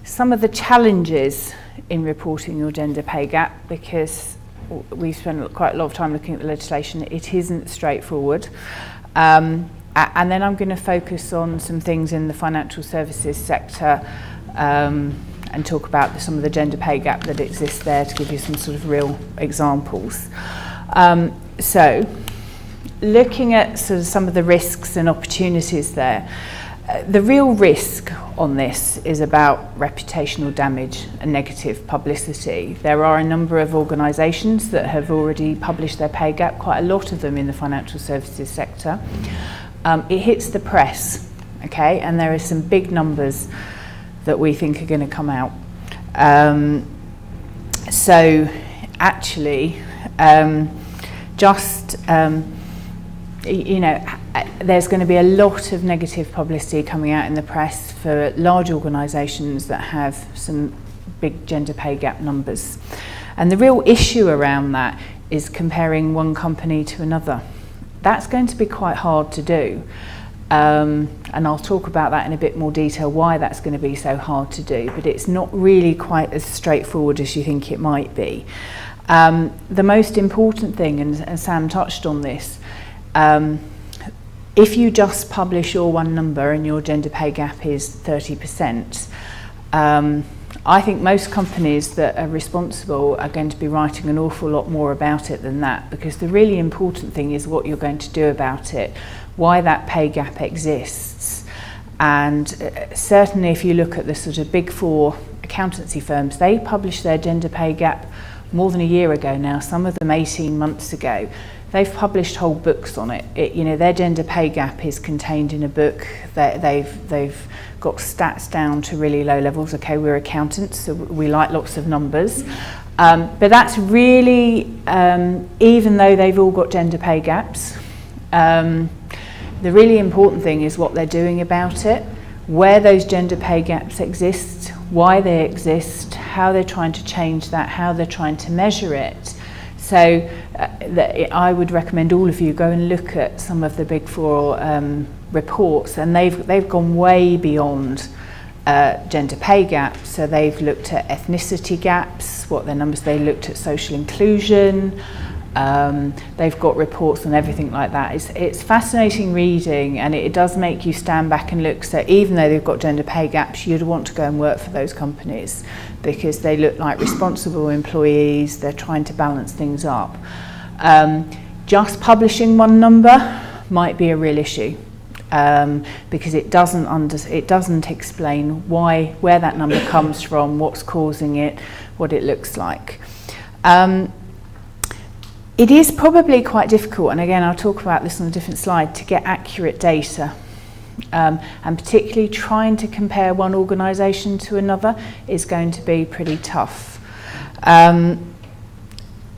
some of the challenges in reporting your gender pay gap, because we've spent quite a lot of time looking at the legislation. It isn't straightforward. And then I'm going to focus on some things in the financial services sector and talk about some of the gender pay gap that exists there to give you some sort of real examples. So, looking at sort of some of the risks and opportunities there, the real risk on this is about reputational damage and negative publicity. There are a number of organisations that have already published their pay gap, quite a lot of them in the financial services sector. It hits the press, okay, and there are some big numbers that we think are going to come out. So actually, you know, there's going to be a lot of negative publicity coming out in the press for large organisations that have some big gender pay gap numbers. And the real issue around that is comparing one company to another. That's going to be quite hard to do. And I'll talk about that in a bit more detail, why that's going to be so hard to do, but it's not really quite as straightforward as you think it might be. The most important thing, and Sam touched on this, if you just publish your one number and your gender pay gap is 30%, I think most companies that are responsible are going to be writing an awful lot more about it than that, because the really important thing is what you're going to do about it, why that pay gap exists. And certainly if you look at the sort of big four accountancy firms, they publish their gender pay gap more than a year ago now, some of them 18 months ago. They've published whole books on it. You know, their gender pay gap is contained in a book. They've got stats down to really low levels. Okay, we're accountants, so we like lots of numbers. But that's really, even though they've all got gender pay gaps, the really important thing is what they're doing about it, where those gender pay gaps exist, why they exist, how they're trying to change that, how they're trying to measure it. So I would recommend all of you go and look at some of the big four reports, and they've gone way beyond gender pay gaps. So they've looked at ethnicity gaps, what their numbers, they looked at social inclusion, they've got reports on everything like that. It's fascinating reading, and it does make you stand back and look. So even though they've got gender pay gaps, you'd want to go and work for those companies because they look like responsible employees. They're trying to balance things up. Just publishing one number might be a real issue because it doesn't explain where that number comes from, what's causing it, what it looks like. It is probably quite difficult, and again I'll talk about this on a different slide, to get accurate data. And particularly trying to compare one organisation to another is going to be pretty tough. One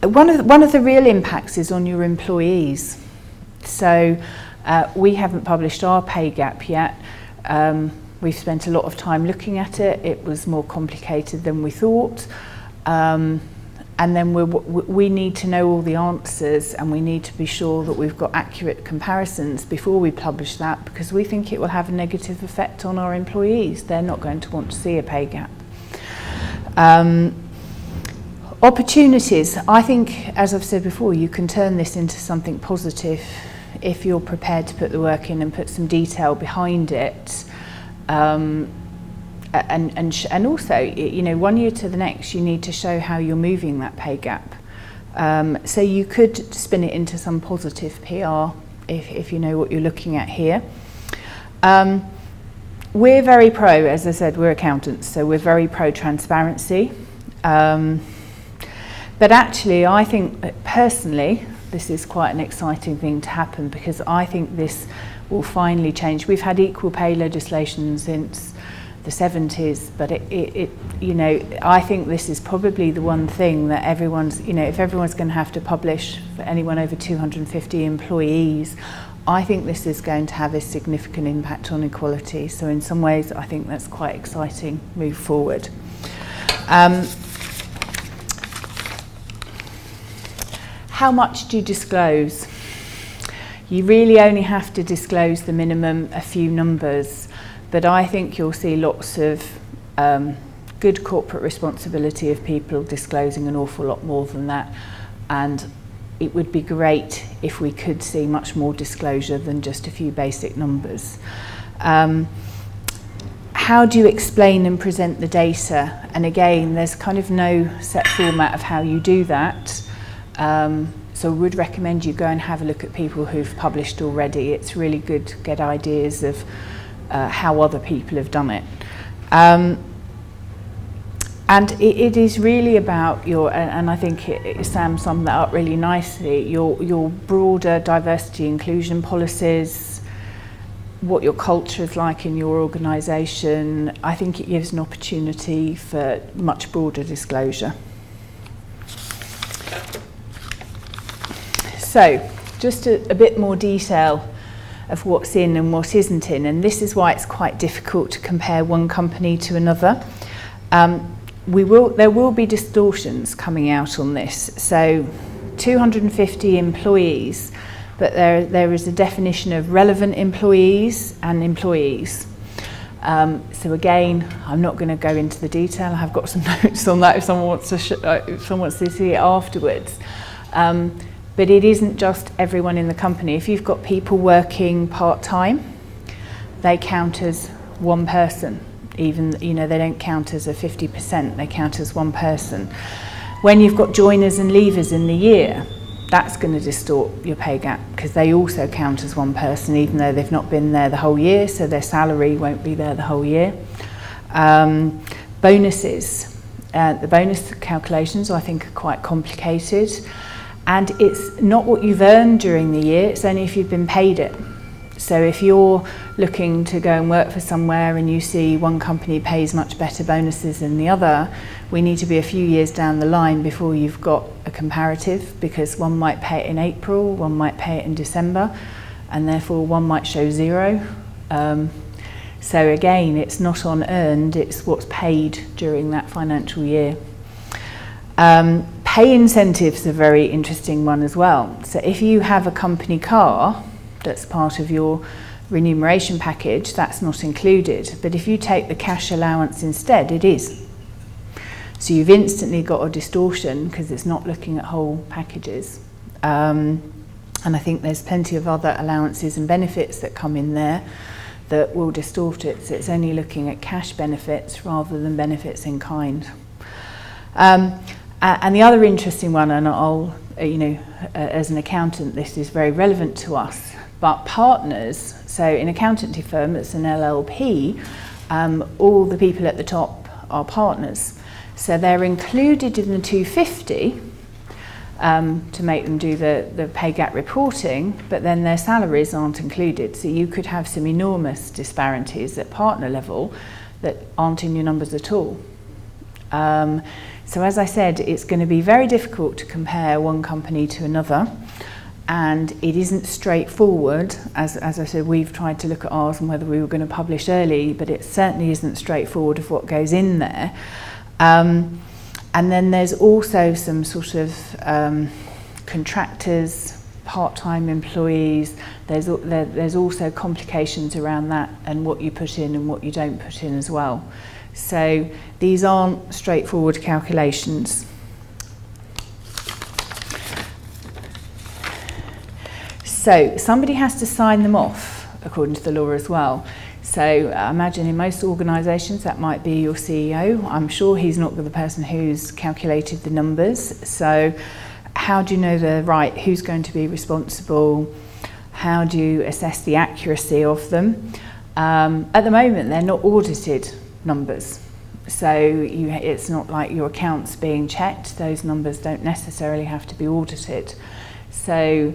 of the real impacts is on your employees. So we haven't published our pay gap yet. We've spent a lot of time looking at it. It was more complicated than we thought. And then we need to know all the answers, and we need to be sure that we've got accurate comparisons before we publish that, because we think it will have a negative effect on our employees. They're not going to want to see a pay gap. Opportunities. I think, as I've said before, you can turn this into something positive if you're prepared to put the work in and put some detail behind it. And also, you know, 1 year to the next, you need to show how you're moving that pay gap. So you could spin it into some positive PR if you know what you're looking at here. We're very pro, as I said, we're accountants, so we're very pro transparency. But actually, I think personally, this is quite an exciting thing to happen, because I think this will finally change. We've had equal pay legislation since the 70s, but it you know, I think this is probably the one thing that everyone's, you know, if everyone's going to have to publish for anyone over 250 employees, I think this is going to have a significant impact on equality. So in some ways, I think that's quite exciting move forward. How much do you disclose? You really only have to disclose the minimum, a few numbers, but I think you'll see lots of good corporate responsibility of people disclosing an awful lot more than that, and it would be great if we could see much more disclosure than just a few basic numbers. How do you explain and present the data? And again, there's kind of no set format of how you do that. So I would recommend you go and have a look at people who've published already. It's really good to get ideas of how other people have done it. And it is really about your, and I think Sam summed that up really nicely, your broader diversity inclusion policies, what your culture is like in your organisation. I think it gives an opportunity for much broader disclosure. So, just a bit more detail of what's in and what isn't in, and this is why it's quite difficult to compare one company to another. There will be distortions coming out on this. So 250 employees, but there is a definition of relevant employees and employees. So again, I'm not going to go into the detail. I've got some notes on that if someone wants to see it afterwards. But it isn't just everyone in the company. If you've got people working part-time, they count as one person. Even, they don't count as a 50%, they count as one person. When you've got joiners and leavers in the year, that's going to distort your pay gap because they also count as one person even though they've not been there the whole year, so their salary won't be there the whole year. Bonuses. The bonus calculations I think are quite complicated, and it's not what you've earned during the year, it's only if you've been paid it. So if you're looking to go and work for somewhere and you see one company pays much better bonuses than the other, we need to be a few years down the line before you've got a comparative, because one might pay it in April, one might pay it in December, and therefore one might show zero. So again, it's not on earned, it's what's paid during that financial year. Pay incentives are a very interesting one as well. So if you have a company car that's part of your remuneration package, that's not included. But if you take the cash allowance instead, it is. So you've instantly got a distortion because it's not looking at whole packages. And I think there's plenty of other allowances and benefits that come in there that will distort it. So it's only looking at cash benefits rather than benefits in kind. And the other interesting one, and I'll, as an accountant, this is very relevant to us, but partners, so in accountancy firm, it's an LLP, all the people at the top are partners. So they're included in the 250 to make them do the pay gap reporting, but then their salaries aren't included. So you could have some enormous disparities at partner level that aren't in your numbers at all. So as I said, it's going to be very difficult to compare one company to another. And it isn't straightforward, as I said, we've tried to look at ours and whether we were going to publish early, but it certainly isn't straightforward of what goes in there. And then there's also some sort of contractors, part-time employees. There's also complications around that and what you put in and what you don't put in as well. So these aren't straightforward calculations. So somebody has to sign them off, according to the law as well. So I imagine in most organisations that might be your CEO. I'm sure he's not the person who's calculated the numbers. So how do you know they're right? Who's going to be responsible? How do you assess the accuracy of them? At the moment, they're not audited numbers. So it's not like your accounts being checked. Those numbers don't necessarily have to be audited. So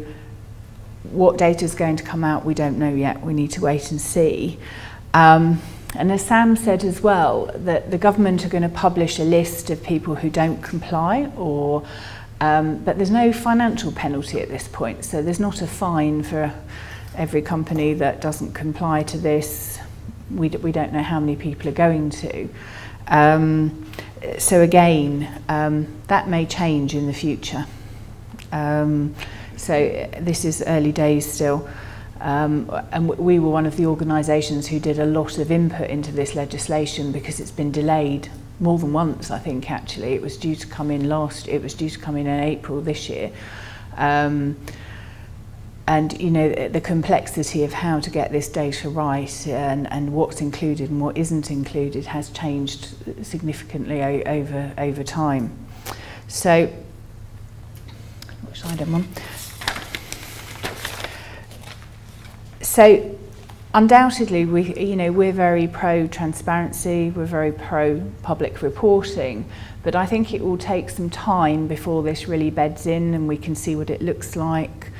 what data is going to come out, we don't know yet. We need to wait and see. And as Sam said as well, that the government are going to publish a list of people who don't comply, but there's no financial penalty at this point. So there's not a fine for every company that doesn't comply to this. We don't know how many people are going to. So again, that may change in the future. So this is early days still, and we were one of the organisations who did a lot of input into this legislation because it's been delayed more than once, I think, actually. It was due to come in in April this year. And you know, the complexity of how to get this data right and what's included and what isn't included has changed significantly over time. So, which side am I on? So, undoubtedly, we're very pro transparency, we're very pro public reporting, but I think it will take some time before this really beds in and we can see what it looks like.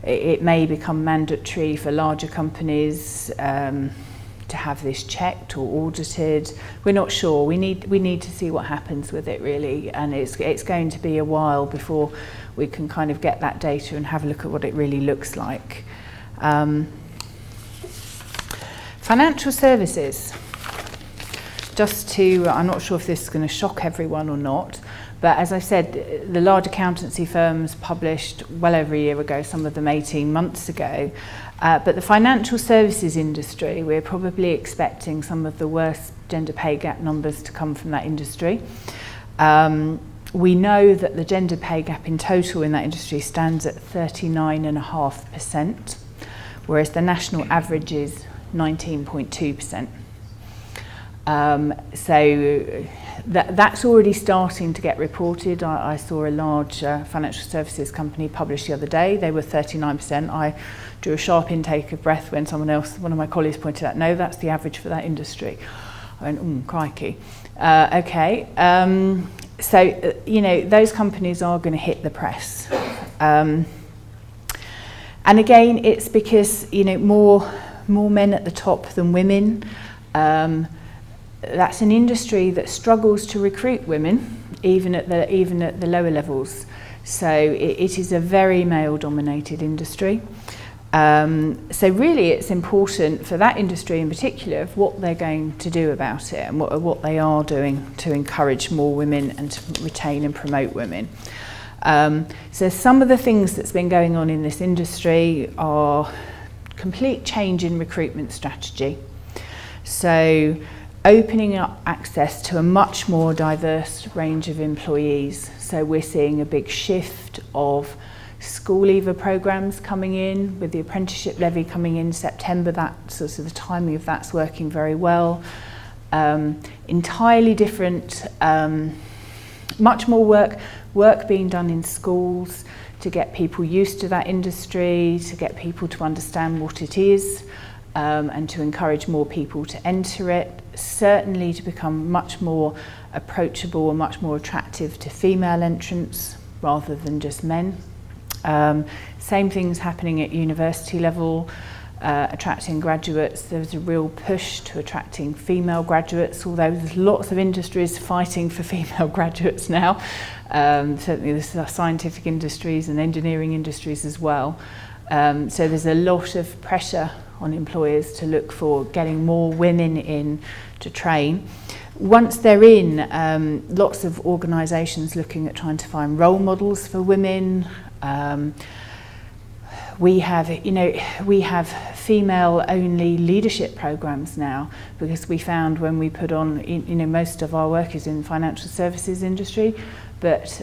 It may become mandatory for larger companies to have this checked or audited. We're not sure. We need to see what happens with it, really, and it's going to be a while before we can kind of get that data and have a look at what it really looks like. Financial services. I'm not sure if this is going to shock everyone or not, but as I said, the large accountancy firms published well over a year ago, some of them 18 months ago, but the financial services industry, we're probably expecting some of the worst gender pay gap numbers to come from that industry. We know that the gender pay gap in total in that industry stands at 39.5%, whereas the national average is 19.2%. So that's already starting to get reported. I saw a large financial services company publish the other day. They were 39%. I drew a sharp intake of breath when one of my colleagues pointed out, no, that's the average for that industry. I went, crikey. Okay. So, those companies are going to hit the press. And again, it's because, more men at the top than women. That's an industry that struggles to recruit women, even at the lower levels. So it is a very male-dominated industry. So really, it's important for that industry in particular of what they're going to do about it and what they are doing to encourage more women and to retain and promote women. So some of the things that's been going on in this industry are complete change in recruitment strategy. So opening up access to a much more diverse range of employees. So we're seeing a big shift of school leaver programs coming in, with the apprenticeship levy coming in September. That sort of the timing of that's working very well. Entirely different, much more work being done in schools to get people used to that industry, to get people to understand what it is, and to encourage more people to enter it, certainly to become much more approachable and much more attractive to female entrants rather than just men. Same things happening at university level, attracting graduates. There's a real push to attracting female graduates, although there's lots of industries fighting for female graduates now. Certainly there's scientific industries and engineering industries as well. So there's a lot of pressure on employers to look for getting more women in to train. Once they're in, lots of organisations looking at trying to find role models for women. We have female-only leadership programs now, because we found when we put on, most of our work is in financial services industry, but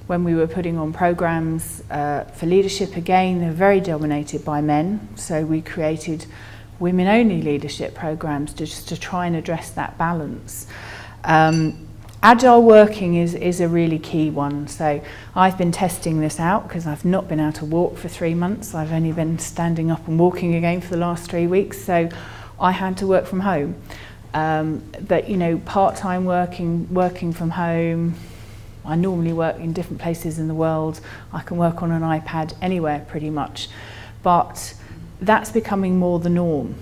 when we were putting on programs for leadership, again, they're very dominated by men. So we created women-only leadership programs just to try and address that balance. Agile working is a really key one. So I've been testing this out because I've not been able to walk for 3 months. I've only been standing up and walking again for the last 3 weeks. So I had to work from home. But part-time working from home. I normally work in different places in the world. I can work on an iPad anywhere pretty much. But that's becoming more the norm.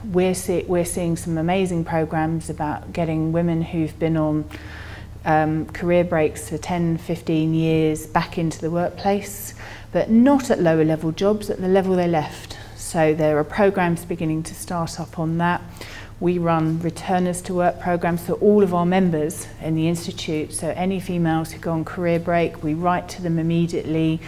We're seeing some amazing programs about getting women who've been on career breaks for 10, 15 years back into the workplace, but not at lower level jobs, at the level they left. So there are programs beginning to start up on that. We run returners to work programs for all of our members in the Institute. So any females who go on career break, we write to them immediately,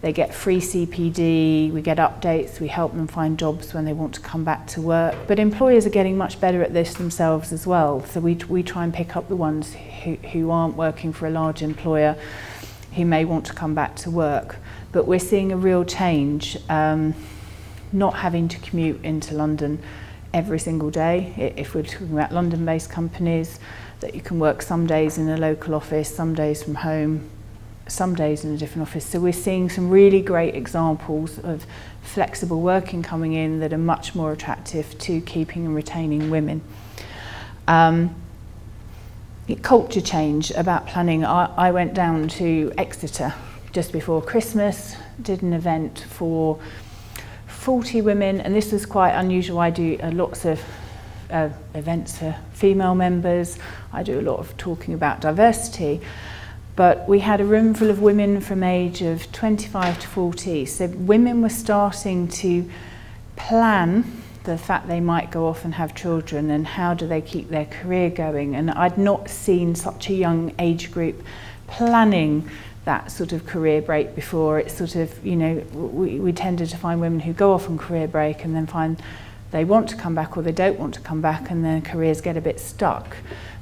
They get free CPD, we get updates, we help them find jobs when they want to come back to work. But employers are getting much better at this themselves as well. So we try and pick up the ones who aren't working for a large employer, who may want to come back to work. But we're seeing a real change, not having to commute into London every single day. If we're talking about London-based companies, that you can work some days in a local office, some days from home, some days in a different office. So we're seeing some really great examples of flexible working coming in that are much more attractive to keeping and retaining women. Culture change about planning. I went down to Exeter just before Christmas, did an event for 40 women, and this was quite unusual. I do lots of events for female members. I do a lot of talking about diversity. But we had a room full of women from age of 25 to 40. So women were starting to plan the fact they might go off and have children and how do they keep their career going. And I'd not seen such a young age group planning that sort of career break before. It's sort of, you know, we tended to find women who go off on career break and then find they want to come back or they don't want to come back and their careers get a bit stuck.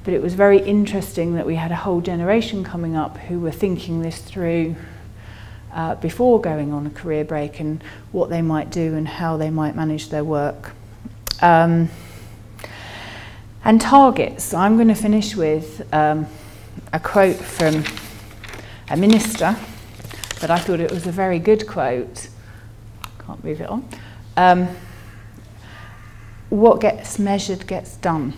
But it was very interesting that we had a whole generation coming up who were thinking this through before going on a career break and what they might do and how they might manage their work. And targets. I'm going to finish with a quote from a minister, but I thought it was a very good quote. Can't move it on. What gets measured gets done.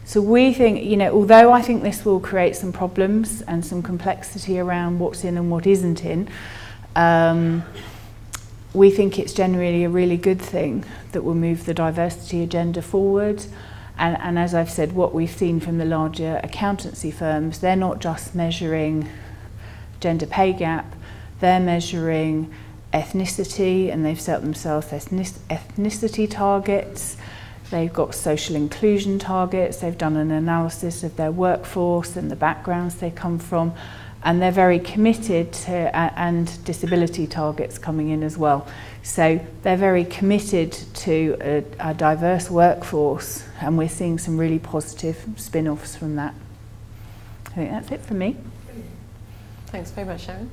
So we think, you know, although I think this will create some problems and some complexity around what's in and what isn't in, we think it's generally a really good thing that will move the diversity agenda forward. And as I've said, what we've seen from the larger accountancy firms, they're not just measuring gender pay gap, they're measuring ethnicity, and they've set themselves ethnicity targets. They've got social inclusion targets. They've done an analysis of their workforce and the backgrounds they come from, and they're very committed to, and disability targets coming in as well. So they're very committed to a diverse workforce, and we're seeing some really positive spin-offs from that. I think that's it for me. Thanks very much, Sharron.